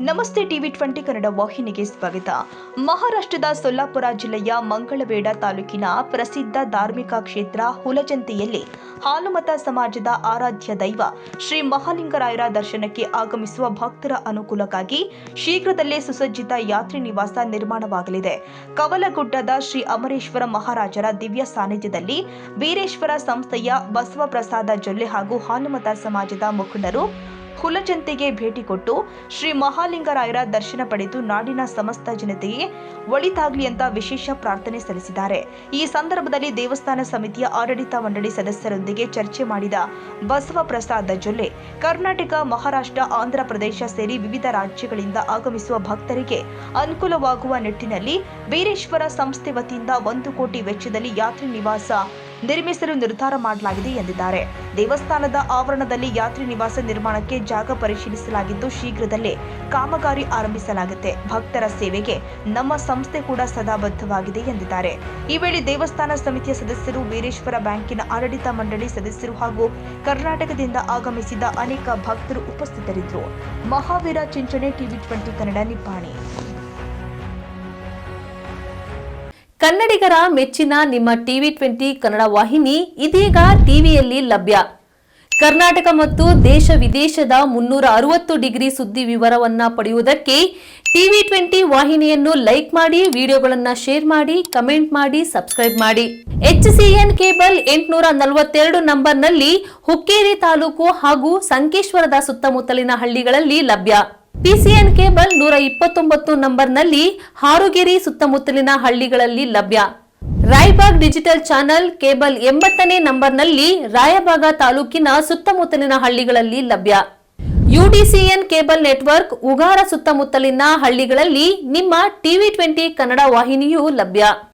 ನಮಸ್ತೆ ಟಿವಿ 20 ಕನ್ನಡ ವಾಹಿನಿಗೆ ಸ್ವಾಗತ. ಮಹಾರಾಷ್ಟ್ರದ ಸೊಲ್ಲಾಪುರ ಜಿಲ್ಲೆಯ ಮಂಗಳವೇಡ ತಾಲೂಕಿನ ಪ್ರಸಿದ್ಧ ಧಾರ್ಮಿಕ ಕ್ಷೇತ್ರ ಹುಲಜಂತಿಯಲ್ಲಿ ಹಾಲುಮತ ಸಮಾಜದ ಆರಾಧ್ಯ ದೈವ ಶ್ರೀ ಮಹಾಲಿಂಗರಾಯರ ದರ್ಶನಕ್ಕೆ ಆಗಮಿಸುವ ಭಕ್ತರ ಅನುಕೂಲಕ್ಕಾಗಿ ಶೀಘ್ರದಲ್ಲೇ ಸುಸಜ್ಜಿತ ಯಾತ್ರಿ ನಿವಾಸ ನಿರ್ಮಾಣವಾಗಲಿದೆ. ಕವಲಗುಡ್ಡದ ಶ್ರೀ ಅಮರೇಶ್ವರ ಮಹಾರಾಜರ ದಿವ್ಯ ಸಾನ್ನಿಧ್ಯದಲ್ಲಿ ವೀರೇಶ್ವರ ಸಂಸ್ಥೆಯ ಬಸವಪ್ರಸಾದ ಜೊಲ್ಲೆ ಹಾಗೂ ಹಾಲುಮತ ಸಮಾಜದ ಮುಖಂಡರು ಹುಲಜಂತಿಗೆ ಭೇಟಿ ಕೊಟ್ಟು ಶ್ರೀ ಮಹಾಲಿಂಗರಾಯರ ದರ್ಶನ ಪಡೆದು ನಾಡಿನ ಸಮಸ್ತ ಜನತೆಗೆ ಒಳಿತಾಗಲಿ ಅಂತ ವಿಶೇಷ ಪ್ರಾರ್ಥನೆ ಸಲ್ಲಿಸಿದ್ದಾರೆ. ಈ ಸಂದರ್ಭದಲ್ಲಿ ದೇವಸ್ಥಾನ ಸಮಿತಿಯ ಆಡಳಿತ ಮಂಡಳಿ ಸದಸ್ಯರೊಂದಿಗೆ ಚರ್ಚೆ ಮಾಡಿದ ಬಸವಪ್ರಸಾದ ಜೊಲ್ಲೆ, ಕರ್ನಾಟಕ, ಮಹಾರಾಷ್ಟ್ರ, ಆಂಧ್ರ ಪ್ರದೇಶ ಸೇರಿ ವಿವಿಧ ರಾಜ್ಯಗಳಿಂದ ಆಗಮಿಸುವ ಭಕ್ತರಿಗೆ ಅನುಕೂಲವಾಗುವ ನಿಟ್ಟಿನಲ್ಲಿ ವೀರೇಶ್ವರ ಸಂಸ್ಥೆ ವತಿಯಿಂದ 1 ಕೋಟಿ ವೆಚ್ಚದಲ್ಲಿ ಯಾತ್ರಿ ನಿವಾಸ ನಿರ್ಮಿಸಲು ನಿರ್ಧಾರ ಮಾಡಲಾಗಿದೆ ಎಂದಿದ್ದಾರೆ. ದೇವಸ್ಥಾನದ ಆವರಣದಲ್ಲಿ ಯಾತ್ರಿ ನಿವಾಸ ನಿರ್ಮಾಣಕ್ಕೆ ಜಾಗ ಪರಿಶೀಲಿಸಲಾಗಿದ್ದು ಶೀಘ್ರದಲ್ಲೇ ಕಾಮಗಾರಿ ಆರಂಭಿಸಲಾಗುತ್ತೆ. ಭಕ್ತರ ಸೇವೆಗೆ ನಮ್ಮ ಸಂಸ್ಥೆ ಕೂಡ ಸದಾ ಬದ್ಧವಾಗಿದೆ ಎಂದಿದ್ದಾರೆ. ಈ ವೇಳೆ ದೇವಸ್ಥಾನ ಸಮಿತಿಯ ಸದಸ್ಯರು, ವೀರೇಶ್ವರ ಬ್ಯಾಂಕಿನ ಆಡಳಿತ ಮಂಡಳಿ ಸದಸ್ಯರು ಹಾಗೂ ಕರ್ನಾಟಕದಿಂದ ಆಗಮಿಸಿದ ಅನೇಕ ಭಕ್ತರು ಉಪಸ್ಥಿತರಿದ್ದರು. ಮಹಾವೀರ ಚಿಂಚಣೆ, ಟಿವಿ 20 ಕನ್ನಡ, ನಿಪ್ಪಾಣಿ. ಕನ್ನಡಿಗರ ಮೆಚ್ಚಿನ ನಿಮ್ಮ ಟಿವಿ 20 ಕನ್ನಡ ವಾಹಿನಿ ಇದೀಗ ಟಿವಿಯಲ್ಲಿ ಲಭ್ಯ. ಕರ್ನಾಟಕ ಮತ್ತು ದೇಶ ವಿದೇಶದ 360 ಡಿಗ್ರಿ ಸುದ್ದಿ ವಿವರವನ್ನ ಪಡೆಯುವುದಕ್ಕೆ ಟಿವಿ 20 ವಾಹಿನಿಯನ್ನು ಲೈಕ್ ಮಾಡಿ, ವಿಡಿಯೋಗಳನ್ನು ಶೇರ್ ಮಾಡಿ, ಕಮೆಂಟ್ ಮಾಡಿ, ಸಬ್ಸ್ಕ್ರೈಬ್ ಮಾಡಿ. HCN ಕೇಬಲ್ 842 ನಂಬರ್ನಲ್ಲಿ ಹುಕ್ಕೇರಿ ತಾಲೂಕು ಹಾಗೂ ಸಂಕೇಶ್ವರದ ಸುತ್ತಮುತ್ತಲಿನ ಹಳ್ಳಿಗಳಲ್ಲಿ ಲಭ್ಯ. PCN ಕೇಬಲ್ 129 ನಂಬರ್ನಲ್ಲಿ ಹಾರುಗೆರೆ ಸುತ್ತಮುತ್ತಲಿನ ಹಳ್ಳಿಗಳಲ್ಲಿ ಲಭ್ಯ. ರಾಯಬಾಗ್ ಡಿಜಿಟಲ್ ಚಾನೆಲ್ ಕೇಬಲ್ 80ನೇ ನಂಬರ್ನಲ್ಲಿ ರಾಯಬಾಗ ತಾಲೂಕಿನ ಸುತ್ತಮುತ್ತಲಿನ ಹಳ್ಳಿಗಳಲ್ಲಿ ಲಭ್ಯ. UDCN ಕೇಬಲ್ ನೆಟ್ವರ್ಕ್ ಉಗಾರ ಸುತ್ತಮುತ್ತಲಿನ ಹಳ್ಳಿಗಳಲ್ಲಿ ನಿಮ್ಮ ಟಿವಿ 20 ಕನ್ನಡ ವಾಹಿನಿಯೂ ಲಭ್ಯ.